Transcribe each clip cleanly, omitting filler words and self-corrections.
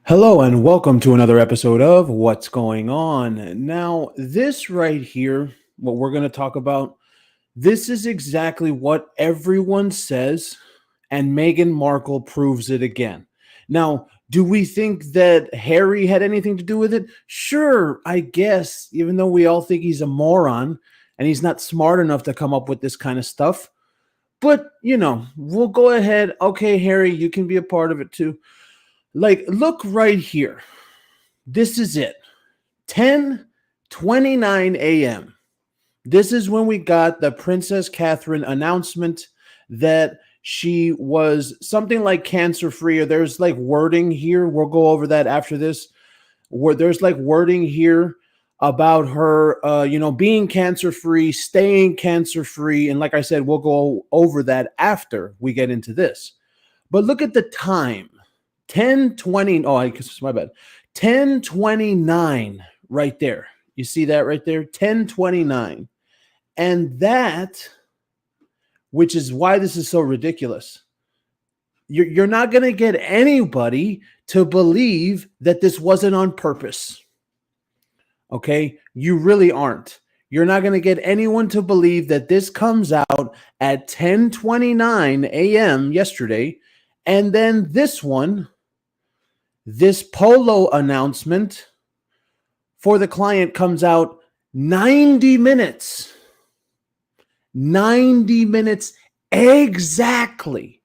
Hello and welcome to another episode of What's Going On. Now, this right here, what we're going to talk about, this is exactly what everyone says, and Meghan Markle proves it again. Now, do we think that Harry had anything to do with it? Sure, I guess, even though we all think he's a moron and he's not smart enough to come up with this kind of stuff. But, we'll go ahead. Okay, Harry, you can be a part of it too. Like, look right here. This is it. 10:29 a.m. This is when we got the Princess Catherine announcement that she was something like cancer free, or there's like wording here. We'll go over that after this, where there's like wording here about her, being cancer free, staying cancer free. And like I said, we'll go over that after we get into this. But look at the time. 10:20. Oh, I guess it's my bad. 10:29 right there. You see that right there? 10:29. And that, which is why this is so ridiculous. You're not going to get anybody to believe that this wasn't on purpose. Okay? You really aren't. You're not going to get anyone to believe that this comes out at 10:29 a.m. yesterday. And then this Polo announcement for the client comes out 90 minutes exactly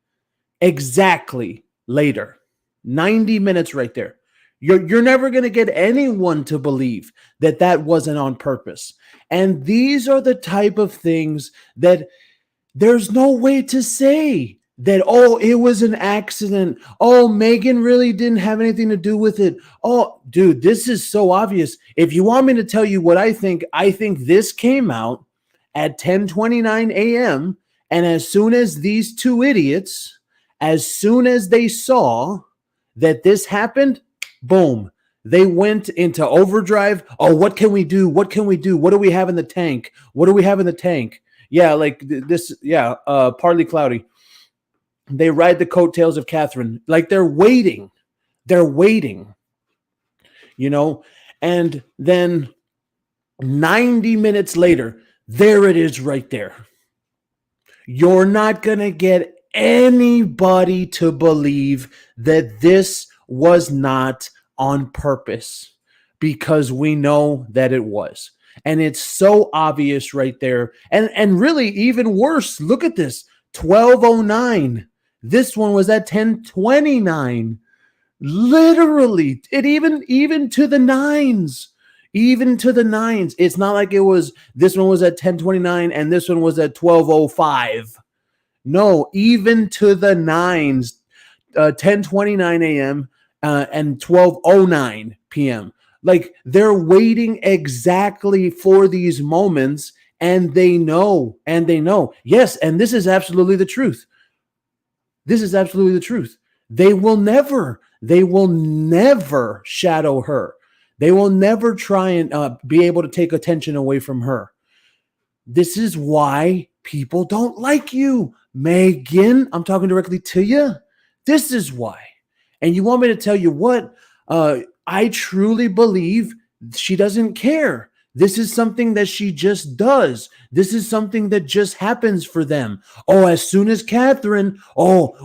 later. 90 minutes right there. You're never going to get anyone to believe that that wasn't on purpose. And these are the type of things that there's no way to say that, oh, it was an accident. Oh, Meghan really didn't have anything to do with it. Oh, dude, this is so obvious. If you want me to tell you what I think this came out at 10:29 a.m. And as soon as these two idiots, as soon as they saw that this happened, boom, they went into overdrive. Oh, what can we do? What can we do? What do we have in the tank? What do we have in the tank? Yeah, like this. Yeah, partly cloudy. They ride the coattails of Catherine. Like they're waiting. And then 90 minutes later, there it is right there. You're not going to get anybody to believe that this was not on purpose, because we know that it was. And it's so obvious right there. And really even worse, look at this. 12:09. This one was at 10:29. Literally, it even to the nines. Even to the nines. It's not like it was, this one was at 10:29 and this one was at 12:05. No, even to the nines. 10:29 a.m. And 12:09 p.m. Like they're waiting exactly for these moments, and they know. Yes, and this is absolutely the truth. They will never shadow her. They will never try and be able to take attention away from her. This is why people don't like you, Meghan. I'm talking directly to you. This is why. And you want me to tell you what? I truly believe she doesn't care. This is something that she just does. This is something that just happens for them. Oh, as soon as Catherine,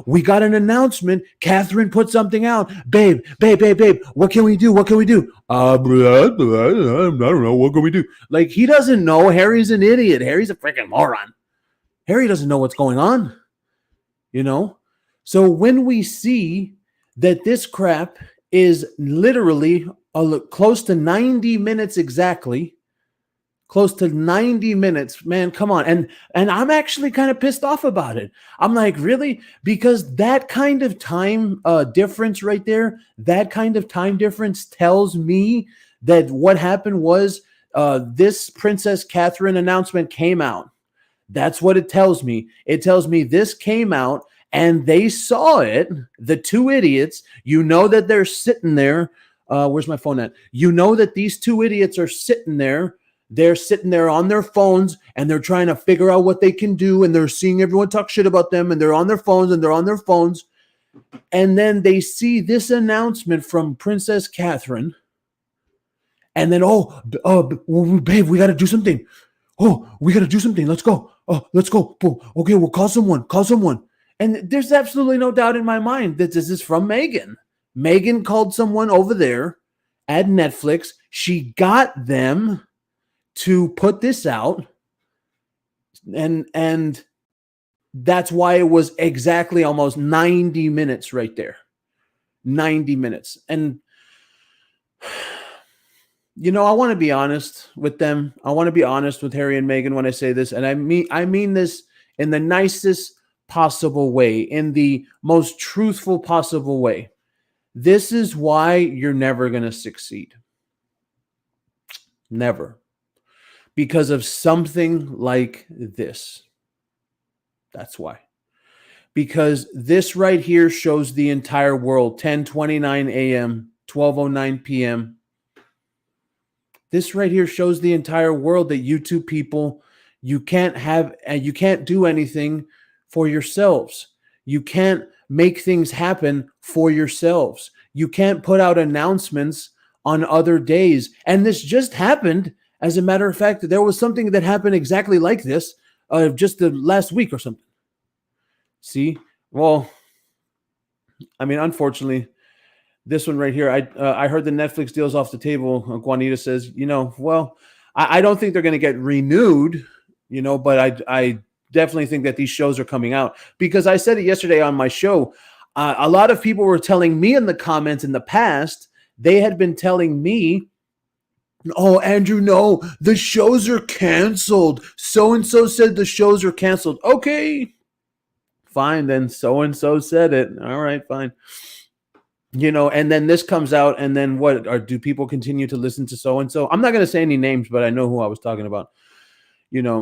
we got an announcement. Catherine put something out. Babe, what can we do? I don't know. What can we do? Like, he doesn't know. Harry's an idiot. Harry's a freaking moron. Harry doesn't know what's going on. So when we see that this crap is literally close to 90 minutes exactly, close to 90 minutes, man, come on. And I'm actually kind of pissed off about it. I'm like, really? Because that kind of time difference right there, that kind of time difference tells me that what happened was this Princess Catherine announcement came out. That's what it tells me. It tells me this came out and they saw it, the two idiots. That they're sitting there. Where's my phone at? That these two idiots are sitting there. They're sitting there on their phones and they're trying to figure out what they can do. And they're seeing everyone talk shit about them, and they're on their phones. And then they see this announcement from Princess Catherine. And then, babe, we got to do something. Oh, we got to do something. Let's go. Oh, let's go. Okay, we'll call someone. Call someone. And there's absolutely no doubt in my mind that this is from Meghan. Meghan called someone over there at Netflix. She got them to put this out. And that's why it was exactly almost 90 minutes right there. 90 minutes. And you know, I want to be honest with them. I want to be honest with Harry and Meghan when I say this. And I mean this in the nicest possible way, in the most truthful possible way. This is why you're never going to succeed. Never. Because of something like this. That's why. Because this right here shows the entire world. 10:29 a.m., 12:09 p.m. This right here shows the entire world that you two people, you can't do anything for yourselves. You can't make things happen for yourselves. You can't put out announcements on other days. And this just happened. As a matter of fact, there was something that happened exactly like this just the last week or something. See? Well, I mean, unfortunately, this one right here, I heard the Netflix deal's off the table. Juanita says, I don't think they're going to get renewed, but I definitely think that these shows are coming out. Because I said it yesterday on my show. A lot of people were telling me in the comments in the past, they had been telling me, oh, Andrew, no, the shows are canceled. So-and-so said the shows are canceled. Okay, fine, then so-and-so said it. All right, fine. And then this comes out, and then do people continue to listen to so-and-so? I'm not going to say any names, but I know who I was talking about.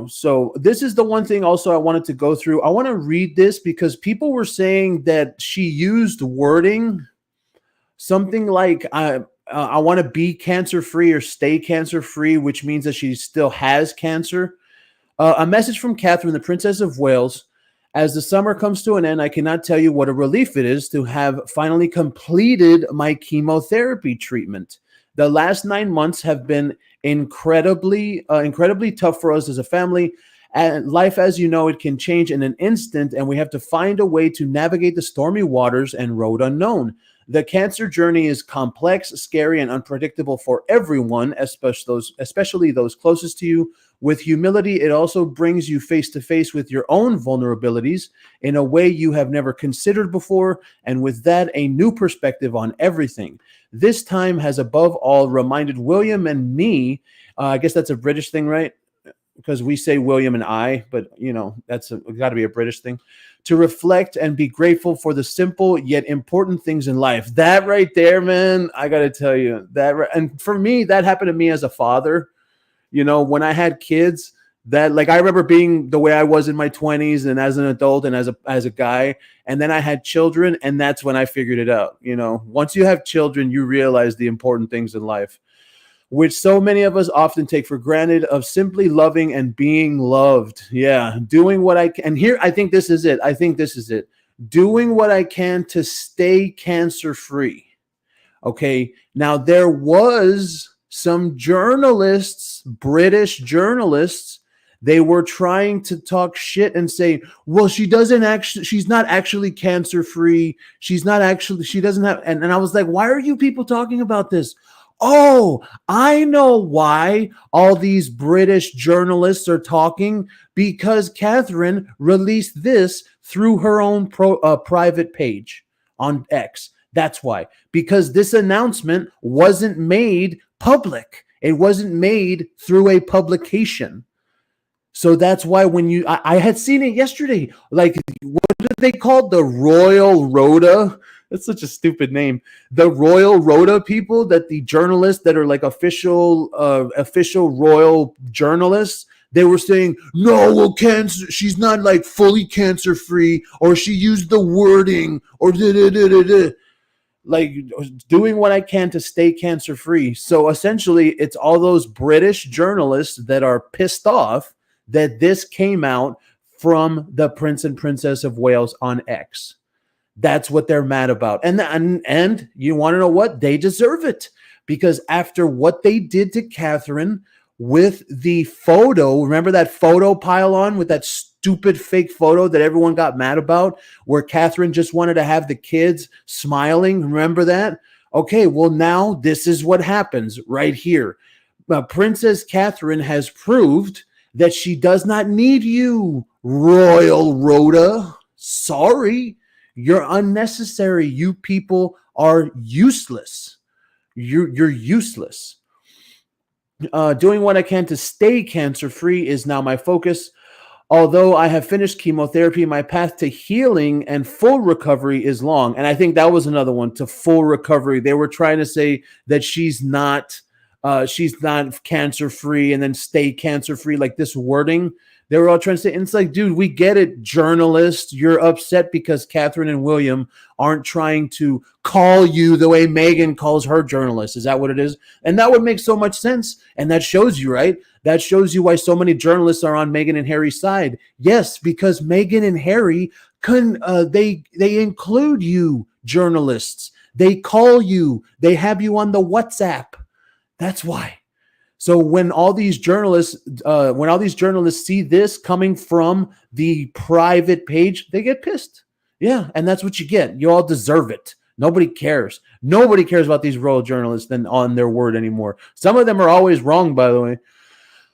So this is the one thing also I wanted to go through. I want to read this because people were saying that she used wording, something like, I want to be cancer-free or stay cancer-free, which means that she still has cancer. A message from Catherine, the Princess of Wales. As the summer comes to an end, I cannot tell you what a relief it is to have finally completed my chemotherapy treatment. The last 9 months have been incredibly tough for us as a family. And life, as you know, it can change in an instant, and we have to find a way to navigate the stormy waters and road unknown. The cancer journey is complex, scary, and unpredictable for everyone, especially those closest to you. With humility, it also brings you face to face with your own vulnerabilities in a way you have never considered before, and with that, a new perspective on everything. This time has above all reminded William and me, I guess that's a British thing, right? Because we say William and I, but that's got to be a British thing, to reflect and be grateful for the simple yet important things in life. That right there, man, I got to tell you and for me, that happened to me as a father. When I had kids, that I remember being the way I was in my 20s and as an adult and as a guy, and then I had children, and that's when I figured it out. Once you have children, you realize the important things in life, which so many of us often take for granted, of simply loving and being loved. Yeah, doing what I can. And here, I think this is it. Doing what I can to stay cancer-free. Okay, now there was some journalists, British journalists, they were trying to talk shit and say, well, she's not actually cancer-free. She doesn't have, and I was like, why are you people talking about this? Oh, I know why all these British journalists are talking, because Catherine released this through her own private page on X. That's why. Because this announcement wasn't made public. It wasn't made through a publication. So that's why when I had seen it yesterday, what did they call the Royal Rhoda? That's such a stupid name. The Royal Rhoda people, that the journalists that are official royal journalists, they were saying, no, well, cancer, she's not fully cancer free, or she used the wording, or doing what I can to stay cancer free. So essentially, it's all those British journalists that are pissed off that this came out from the Prince and Princess of Wales on X. That's what they're mad about. And you want to know what? They deserve it. Because after what they did to Catherine with the photo, remember that photo pile on with that stupid fake photo that everyone got mad about, where Catherine just wanted to have the kids smiling? Remember that? Okay, well, now this is what happens right here. Princess Catherine has proved that she does not need you, Royal Rhoda. Sorry, you're unnecessary. You people are useless. You're useless. Doing what I can to stay cancer free is now my focus. Although I have finished chemotherapy, my path to healing and full recovery is long. And I think that was another one, to full recovery. They were trying to say that she's not cancer free and then stay cancer free, like this wording. They were all trying to say, and it's like, dude, we get it, journalist. You're upset because Catherine and William aren't trying to call you the way Meghan calls her journalists. Is that what it is? And that would make so much sense. And that shows you, right? That shows you why so many journalists are on Meghan and Harry's side. Yes, because Meghan and Harry they include you, journalists. They call you. They have you on the WhatsApp. That's why. So when all these journalists see this coming from the private page, they get pissed. Yeah, and that's what you get. You all deserve it. Nobody cares. Nobody cares about these royal journalists than on their word anymore. Some of them are always wrong, by the way.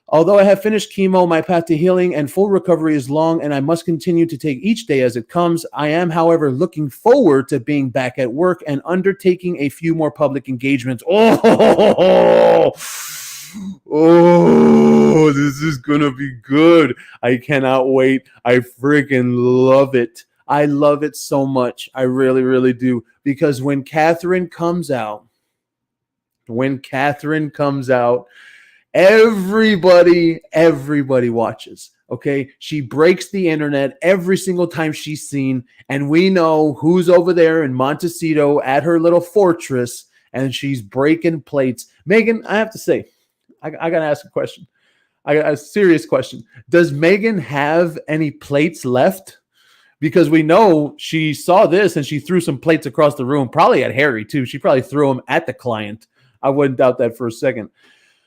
Although I have finished chemo, my path to healing and full recovery is long, and I must continue to take each day as it comes. I am, however, looking forward to being back at work and undertaking a few more public engagements. Oh, this is going to be good. I cannot wait. I freaking love it. I love it so much. I really, really do. Because when Catherine comes out, everybody watches. Okay, she breaks the internet every single time she's seen, and we know who's over there in Montecito at her little fortress, and she's breaking plates. Meghan, I have to say, I gotta ask a question. I got a serious question. Does Meghan have any plates left? Because we know she saw this and she threw some plates across the room, probably at Harry too. She probably threw them at the client. I wouldn't doubt that for a second.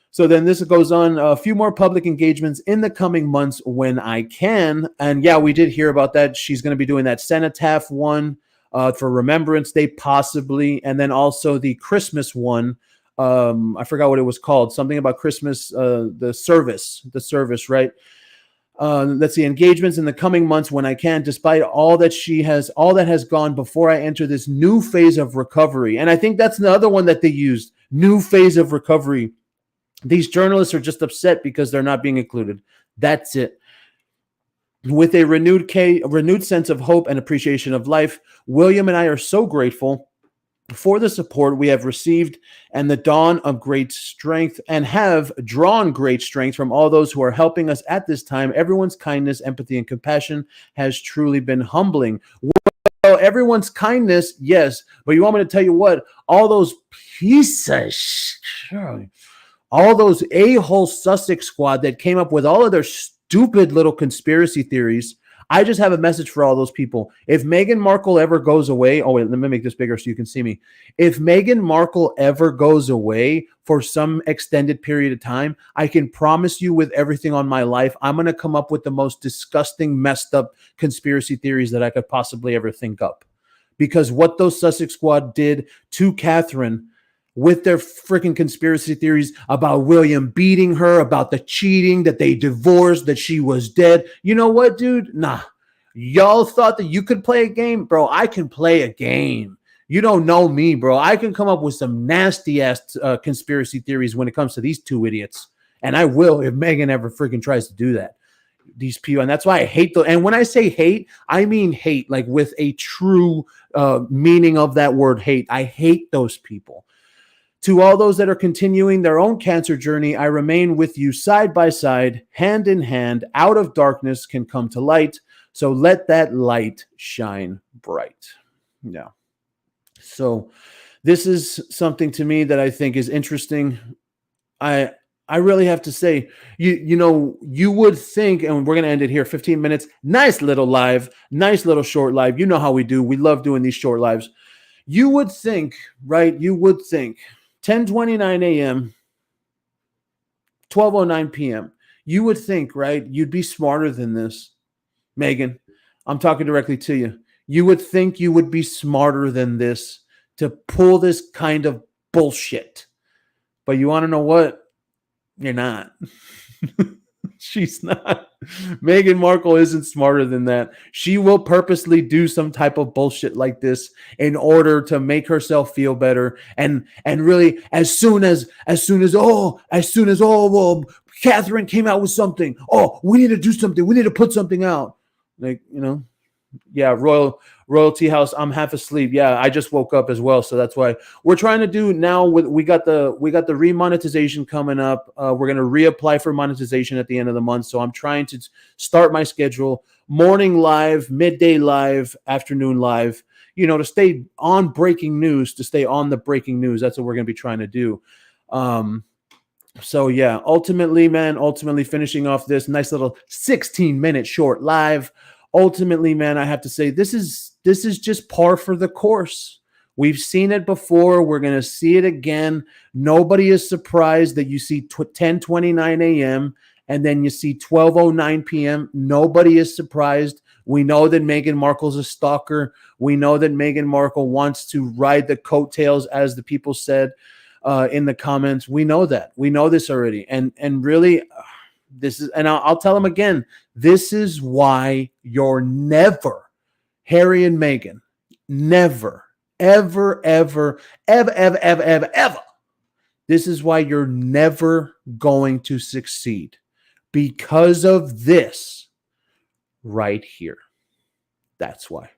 So then this goes on, a few more public engagements in the coming months when I can. And yeah, we did hear about that. She's going to be doing that cenotaph one for Remembrance Day, possibly. And then also the Christmas one. I forgot what it was called. Something about Christmas, the service, right? Let's see, engagements in the coming months when I can, despite all that has gone before I enter this new phase of recovery. And I think that's another one that they used, new phase of recovery. These journalists are just upset because they're not being included. That's it. With a renewed sense of hope and appreciation of life, William and I are so grateful for the support we have received and the dawn of great strength, and have drawn great strength from all those who are helping us at this time. Everyone's kindness, empathy, and compassion has truly been humbling. Well, everyone's kindness, yes, but you want me to tell you what? All those pieces, all those a-hole Sussex squad that came up with all of their stupid little conspiracy theories, I just have a message for all those people. If Meghan Markle ever goes away, oh wait, let me make this bigger so you can see me. If Meghan Markle ever goes away for some extended period of time, I can promise you with everything on my life, I'm going to come up with the most disgusting, messed up conspiracy theories that I could possibly ever think up. Because what those Sussex squad did to Catherine with their freaking conspiracy theories about William beating her, about the cheating, that they divorced, that she was dead. You know what, dude? Nah. Y'all thought that you could play a game? Bro, I can play a game. You don't know me, bro. I can come up with some nasty-ass conspiracy theories when it comes to these two idiots. And I will if Meghan ever freaking tries to do that. These people, and that's why I hate them. And when I say hate, I mean hate, like with a true meaning of that word hate. I hate those people. To all those that are continuing their own cancer journey, I remain with you side by side, hand in hand. Out of darkness can come to light. So let that light shine bright. Yeah. So this is something to me that I think is interesting. I really have to say, you would think, and we're gonna end it here, 15 minutes. Nice little live, nice little short live. You know how we do. We love doing these short lives. You would think, right? You would think 10:29 a.m., 12:09 p.m. You would think, right? You'd be smarter than this. Meghan, I'm talking directly to you. You would think you would be smarter than this to pull this kind of bullshit. But you want to know what? You're not. She's not. Meghan Markle isn't smarter than that. She will purposely do some type of bullshit like this in order to make herself feel better. And really, as soon as well, Catherine came out with something. Oh, we need to do something. We need to put something out. Like, yeah, royalty house. I'm half asleep. Yeah, I just woke up as well, so that's why we're trying to do now. We got the remonetization coming up. We're gonna reapply for monetization at the end of the month. So I'm trying to start my schedule: morning live, midday live, afternoon live. To stay on breaking news, to stay on the breaking news. That's what we're gonna be trying to do. So yeah, ultimately finishing off this nice little 16-minute short live. Ultimately, man, I have to say this is just par for the course. We've seen it before. We're going to see it again. Nobody is surprised that you see 10:29 a.m. and then you see 12:09 p.m. Nobody is surprised. We know that Meghan Markle's a stalker. We know that Meghan Markle wants to ride the coattails, as the people said in the comments. We know that. We know this already. And really, this is, and I'll tell them again, this is why you're never, Harry and Meghan, never, ever, ever, ever, ever, ever, ever, ever. This is why you're never going to succeed, because of this right here. That's why.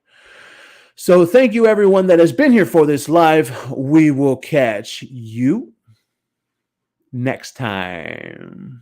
So thank you, everyone that has been here for this live. We will catch you next time.